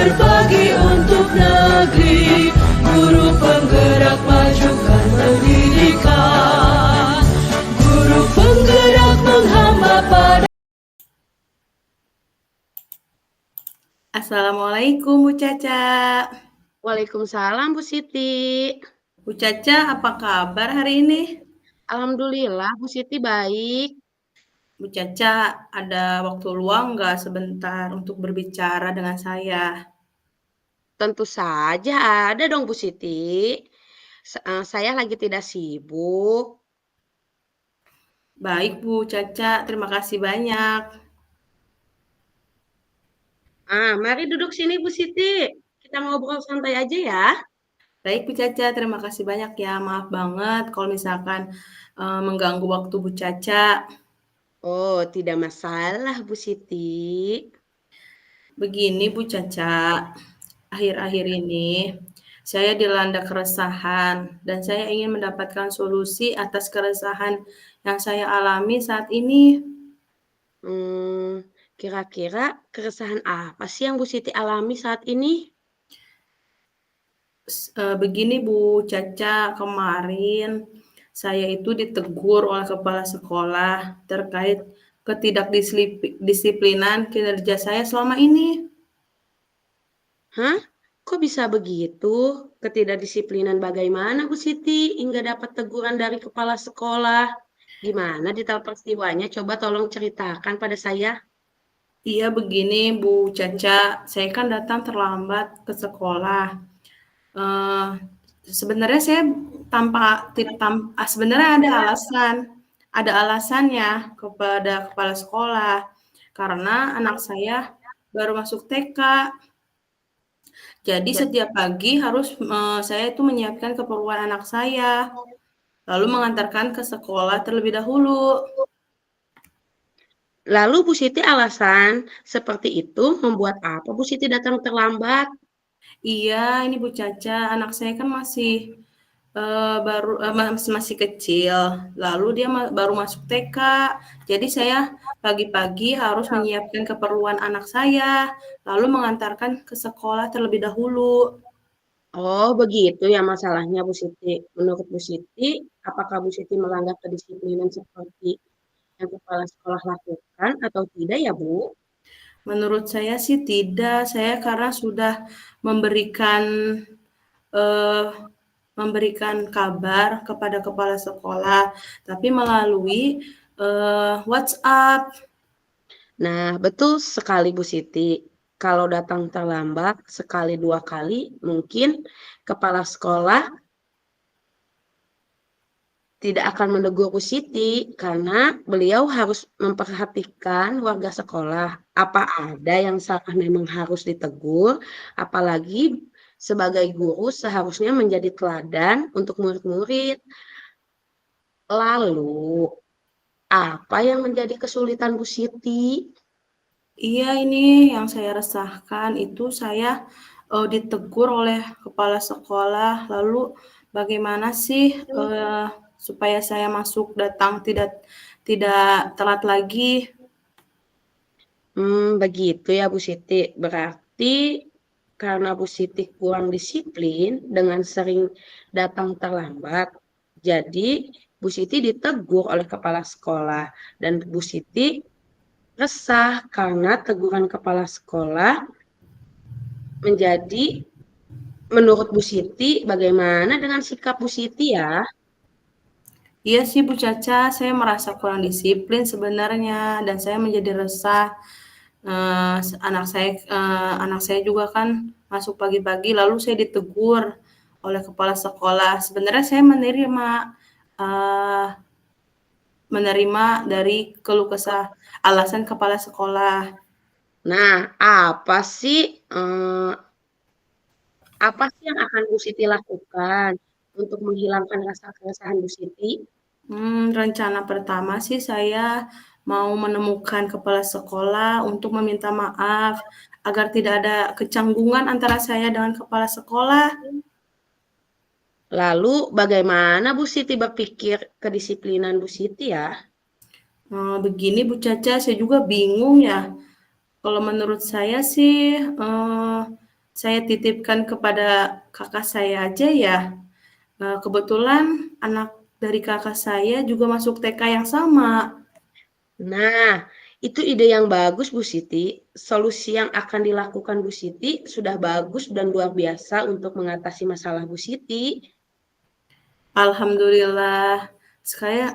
berbagi untuk negeri, guru penggerak majukan pendidikan, guru penggerak menghamba pada. Assalamualaikum Bu Caca. Waalaikumsalam Bu Siti. Bu Caca, apa kabar hari ini? Alhamdulillah Bu Siti baik. Bu Caca, ada waktu luang nggak sebentar untuk berbicara dengan saya? Tentu saja ada dong Bu Siti. Saya lagi tidak sibuk. Baik Bu Caca, terima kasih banyak. Mari duduk sini Bu Siti. Kita ngobrol santai aja ya. Baik Bu Caca, terima kasih banyak ya. Maaf banget kalau misalkan mengganggu waktu Bu Caca. Oh, tidak masalah Bu Siti. Begini Bu Caca, akhir-akhir ini saya dilanda keresahan dan saya ingin mendapatkan solusi atas keresahan yang saya alami saat ini. Kira-kira keresahan apa sih yang Bu Siti alami saat ini? Begini Bu Caca, kemarin saya itu ditegur oleh kepala sekolah terkait ketidakdisiplinan kinerja saya selama ini. Hah? Kok bisa begitu? Ketidakdisiplinan bagaimana Bu Siti hingga dapat teguran dari kepala sekolah? Gimana detail peristiwanya? Coba tolong ceritakan pada saya. Iya begini Bu Caca, saya kan datang terlambat ke sekolah. Eh, Sebenarnya saya sebenarnya ada alasannya kepada kepala sekolah karena anak saya baru masuk TK. Jadi Ja- setiap pagi harus saya itu menyiapkan keperluan anak saya, lalu mengantarkan ke sekolah terlebih dahulu. Lalu Bu Siti alasan seperti itu membuat apa Bu Siti datang terlambat? Iya, ini Bu Caca, anak saya kan masih masih kecil, lalu dia baru masuk TK. Jadi saya pagi-pagi harus menyiapkan keperluan anak saya, lalu mengantarkan ke sekolah terlebih dahulu. Oh, begitu ya masalahnya Bu Siti. Menurut Bu Siti, apakah Bu Siti melanggar kedisiplinan seperti yang kepala sekolah lakukan atau tidak ya Bu? Menurut saya sih tidak, saya karena sudah memberikan eh, memberikan kabar kepada kepala sekolah, tapi melalui WhatsApp. Nah, betul sekali Bu Siti. Kalau datang terlambat sekali dua kali, mungkin kepala sekolah tidak akan menegur Bu Siti karena beliau harus memperhatikan warga sekolah. Apa ada yang salah memang harus ditegur, apalagi sebagai guru seharusnya menjadi teladan untuk murid-murid. Lalu, apa yang menjadi kesulitan Bu Siti? Iya, ini yang saya resahkan itu saya ditegur oleh kepala sekolah. Lalu bagaimana sih supaya saya datang tidak tidak telat lagi? Begitu ya Bu Siti. Berarti karena Bu Siti kurang disiplin dengan sering datang terlambat, jadi Bu Siti ditegur oleh kepala sekolah dan Bu Siti resah karena teguran kepala sekolah menjadi menurut Bu Siti bagaimana dengan sikap Bu Siti ya? Iya sih Bu Caca, saya merasa kurang disiplin sebenarnya dan saya menjadi resah. Eh, anak saya juga kan masuk pagi-pagi lalu saya ditegur oleh kepala sekolah. Sebenarnya saya eh, menerima dari keluh kesah alasan kepala sekolah. Nah, eh, apa sih yang akan Bu Siti lakukan untuk menghilangkan rasa keresahan Bu Siti? Rencana pertama sih saya mau menemukan kepala sekolah untuk meminta maaf agar tidak ada kecanggungan antara saya dengan kepala sekolah. Lalu bagaimana Bu Siti berpikir kedisiplinan Bu Siti ya? Begini Bu Caca, saya juga bingung ya. Kalau menurut saya sih saya titipkan kepada kakak saya aja ya. Kebetulan anak dari kakak saya juga masuk TK yang sama. Nah, itu ide yang bagus Bu Siti. Solusi yang akan dilakukan Bu Siti sudah bagus dan luar biasa untuk mengatasi masalah Bu Siti. Alhamdulillah.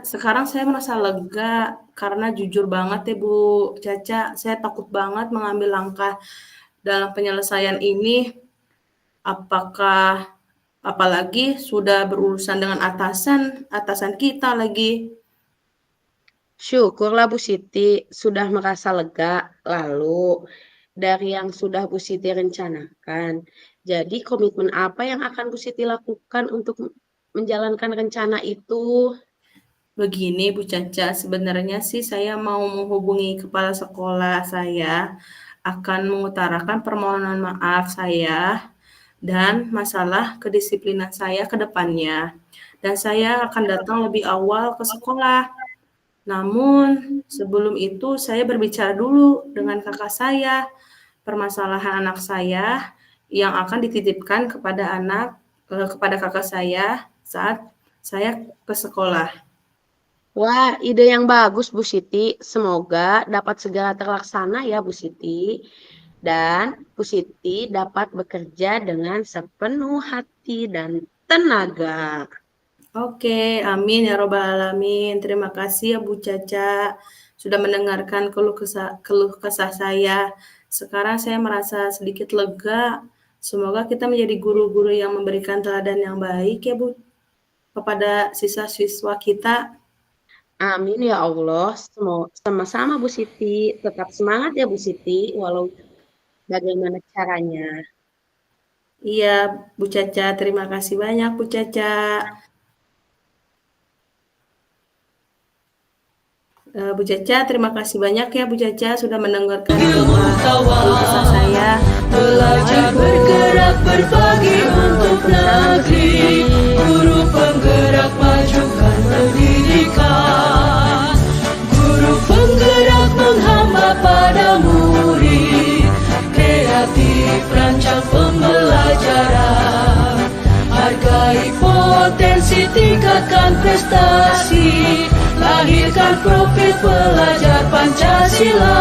Sekarang saya merasa lega karena jujur banget ya Bu Caca, saya takut banget mengambil langkah dalam penyelesaian ini. Apalagi sudah berurusan dengan atasan kita lagi. Syukurlah Bu Siti sudah merasa lega. Lalu, dari yang sudah Bu Siti rencanakan, jadi komitmen apa yang akan Bu Siti lakukan untuk menjalankan rencana itu? Begini Bu Caca, sebenarnya sih saya mau menghubungi kepala sekolah saya, akan mengutarakan permohonan maaf saya dan masalah kedisiplinan saya ke depannya. Dan saya akan datang lebih awal ke sekolah. Namun sebelum itu saya berbicara dulu dengan kakak saya, permasalahan anak saya yang akan dititipkan kepada kakak saya saat saya ke sekolah. Wah, ide yang bagus Bu Siti. Semoga dapat segera terlaksana ya Bu Siti. Dan Bu Siti dapat bekerja dengan sepenuh hati dan tenaga. Oke, amin ya robbal alamin. Terima kasih ya Bu Caca sudah mendengarkan keluh kesah saya. Sekarang saya merasa sedikit lega. Semoga kita menjadi guru-guru yang memberikan teladan yang baik ya Bu kepada siswa-siswa kita. Amin ya Allah. Sama-sama Bu Siti. Tetap semangat ya Bu Siti, walau bagaimana caranya. Iya, Bu Caca. Terima kasih banyak Bu Caca. Bu Caca, terima kasih banyak ya Bu Caca sudah mendengarkan keluh kesah saya. Belajar bergerak berbagi untuk negeri, guru penggerak majukan pendidikan, guru penggerak menghamba pada murid, kreatif rancang pembelajaran, hargai potensi tingkatkan prestasi, lahirkan profil pelajar Pancasila.